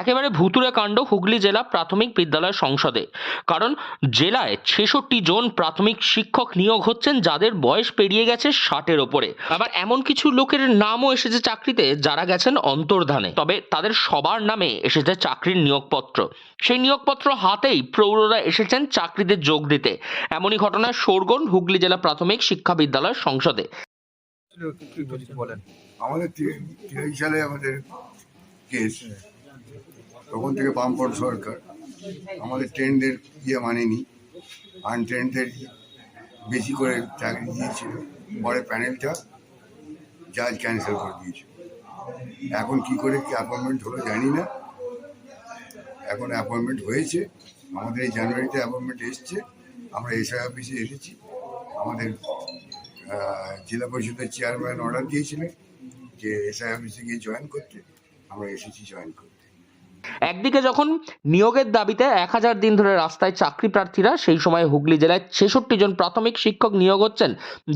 একেবারে ভুতুড়ে কাণ্ড হুগলি জেলা প্রাথমিক বিদ্যালয় সংসদে। কারণ জেলায় ৬৬ জন প্রাথমিক শিক্ষক নিয়োগ হচ্ছেন যাদের বয়স পেরিয়ে গেছে ৬০-এর ওপরে। আবার এমন কিছু লোকের নামও এসেছে চাকরিতে যারা গেছেন অন্তর্ধানে, তবে তাদের সবার নামে এসেছে চাকরির নিয়োগপত্র। সেই নিয়োগপত্র হাতেই প্রৌঢ়রা এসেছেন চাকরিতে যোগ দিতে। এমনই ঘটনায় শোরগোল হুগলি জেলা প্রাথমিক শিক্ষা বিদ্যালয় সংসদে। বলেন। আমাদের 23 সালে আমাদের কেস, তখন থেকে বামপন্থ সরকার আমাদের ট্রেনদের মানেনি, আনট্রেনদের বেশি করে চাকরি দিয়েছিল। পরে প্যানেলটা জাজ ক্যান্সেল করে দিয়েছিল। এখন কি করে কি অ্যাপয়েন্টমেন্ট হলো জানি না। এখন অ্যাপয়েন্টমেন্ট হয়েছে, আমাদের এই জানুয়ারিতে অ্যাপয়েন্টমেন্ট এসছে। আমরা এসআই অফিসে এসেছি। আমাদের জেলা পরিষদের চেয়ারম্যান অর্ডার দিয়েছিলেন যে এসআই অফিসে গিয়ে জয়েন করতে। আমরা এসেছি জয়েন করতে। একদিকে যখন নিয়োগের দাবিতে ১০০০ দিন ধরে রাস্তায় চাকরি প্রার্থীরা, সেই সময় হুগলি জেলায় ৬৬ জন প্রাথমিক শিক্ষক নিয়োগ হচ্ছেন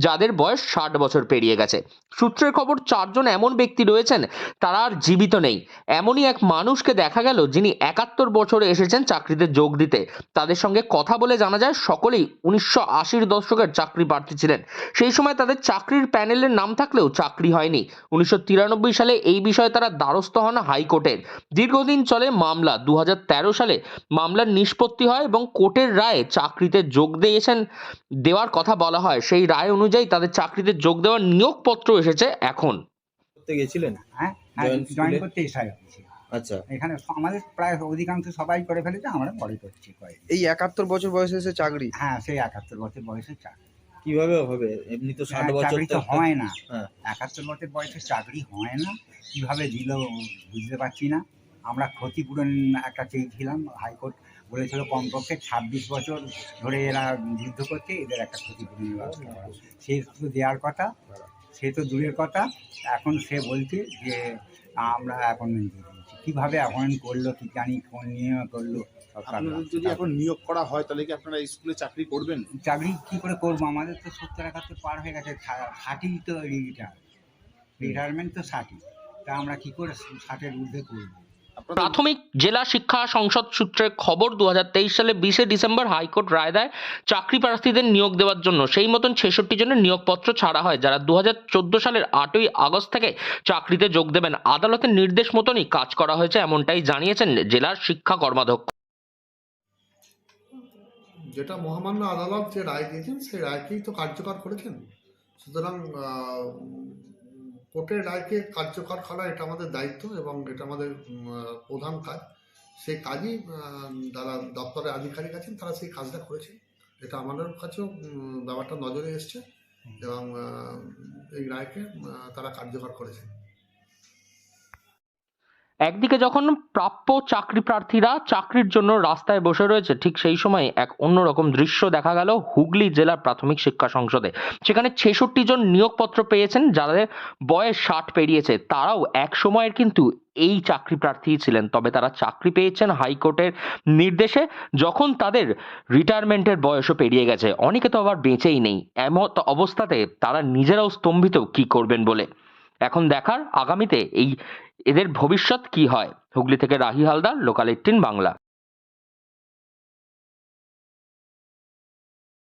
যাদের বয়স ৬০ বছর পেরিয়ে গেছে। সূত্রের খবর ৪ জন এমন ব্যক্তি রয়েছেন তারা আর জীবিত নেই। এমনই এক মানুষকে দেখা গেল যিনি ৭১ বছরে এসেছেন চাকরিতে যোগ দিতে। তাদের সঙ্গে কথা বলে জানা যায় সকলেই ১৯৮০-র দশকের চাকরি প্রার্থী ছিলেন। সেই সময় তাদের চাকরির প্যানেলের নাম থাকলেও চাকরি হয়নি। ১৯৯৩ সালে এই বিষয়ে তারা দ্বারস্থ হন হাইকোর্টের। দীর্ঘদিন চলে মামলা। ২০১৩ সালে মামলার নিষ্পত্তি হয় এবং কোর্টের রায়ে চাকরিতে যোগ দেওয়ার কথা বলা হয়। সেই রায় অনুযায়ী তাদের চাকরিতে যোগ দেওয়ার নিয়োগপত্র এসেছে এখন। করতে গেছিলেন? হ্যাঁ, জয়েন করতে এসআই অফিসে। আচ্ছা, এখানে আমাদের প্রায় অধিকাংশ সবাই করে ফেলেছে, আমরা পরে করছি কয়েক। এই ৭১ বছর বয়সে এসে চাকরি? হ্যাঁ, সেই ৭১ বছর বয়সে চাকরি। কিভাবে হবে? এমনি তো ৬০ বছর চাকরি তো হয় না। হ্যাঁ, ৭১ বছর বয়সে চাকরি হয় না, কিভাবে দিল বুঝতে পারছি না। আমরা ক্ষতিপূরণ একটা চেয়েছিলাম, হাইকোর্ট বলেছিল কমপক্ষে ২৬ বছর ধরে এরা যুদ্ধ করছে, এদের একটা ক্ষতিপূরণের ব্যবস্থা করা। সে তো দেওয়ার কথা, সে তো দূরের কথা। এখন সে বলছে যে আমরা অ্যাপয়েন্টমেন্ট দিয়ে দিয়েছি। কীভাবে অ্যাপয়েন্ট করলো কি জানি, কোন নিয়ে করলো। আপনাদের যদি এখন নিয়োগ করা হয় তাহলে কি আপনারা স্কুলে চাকরি করবেন? চাকরি কী করে করবো? আমাদের তো ৭০-৭১ পার হয়ে গেছে। ৬০ তো রিটায়ারমেন্ট তো ৬০। তা আমরা কী করে ৬০-এর ঊর্ধ্বে করবো? প্রাথমিক জেলা শিক্ষা সংসদ সূত্রে খবর, ২০২৩ সালে ২০শে ডিসেম্বর হাইকোর্ট রায় দেয় চাকরি প্রার্থীদের নিয়োগ দেওয়ার জন্য। সেই মতন ৬৬ জনের নিয়োগপত্র ছাড়া হয়, যারা ২০১৪ সালের ৮ই আগস্ট থেকে চাকরিতে যোগ দেবেন। আদালতের নির্দেশ মতনই কাজ করা হয়েছে, এমনটাই জানিয়েছেন জেলার শিক্ষা কর্মাধ্যক্ষ। যেটা মহামান্য আদালত যে রায় দিয়েছেন সেই রায়কেই তো কার্যকর করেছেন। সুতরাং কোর্টের রায়কে কার্যকর করা এটা আমাদের দায়িত্ব এবং এটা আমাদের প্রধান কাজ। সেই কাজই যারা দপ্তরের আধিকারিক আছেন তারা সেই কাজটা করেছেন। এটা আমাদের কাছেও ব্যাপারটা নজরে এসছে এবং এই রায়কে তারা কার্যকর করেছেন। একদিকে যখন প্রাপ্য চাকরি প্রার্থীরা চাকরির জন্য রাস্তায় বসে রয়েছে, ঠিক সেই সময় এক অন্যরকম দৃশ্য দেখা গেল হুগলি জেলা প্রাথমিক শিক্ষা সংসদে। সেখানে ৬৬ জন নিয়োগপত্র পেয়েছেন যাদের বয়স ৬০ পেরিয়েছে। তারাও এক সময়ের কিন্তু এই চাকরি প্রার্থী ছিলেন, তবে তারা চাকরি পেয়েছেন হাইকোর্টের নির্দেশে, যখন তাদের রিটায়ারমেন্টের বয়সও পেরিয়ে গেছে। অনেকে তো আবার বেঁচেই নেই। এমত অবস্থাতে তারা নিজেরাও স্তম্ভিত কি করবেন বলে। এখন দেখার আগামীতে এদের ভবিষ্যৎ কি হয়। হুগলি থেকে রাহি হালদার, লোকাল ১৮ বাংলা।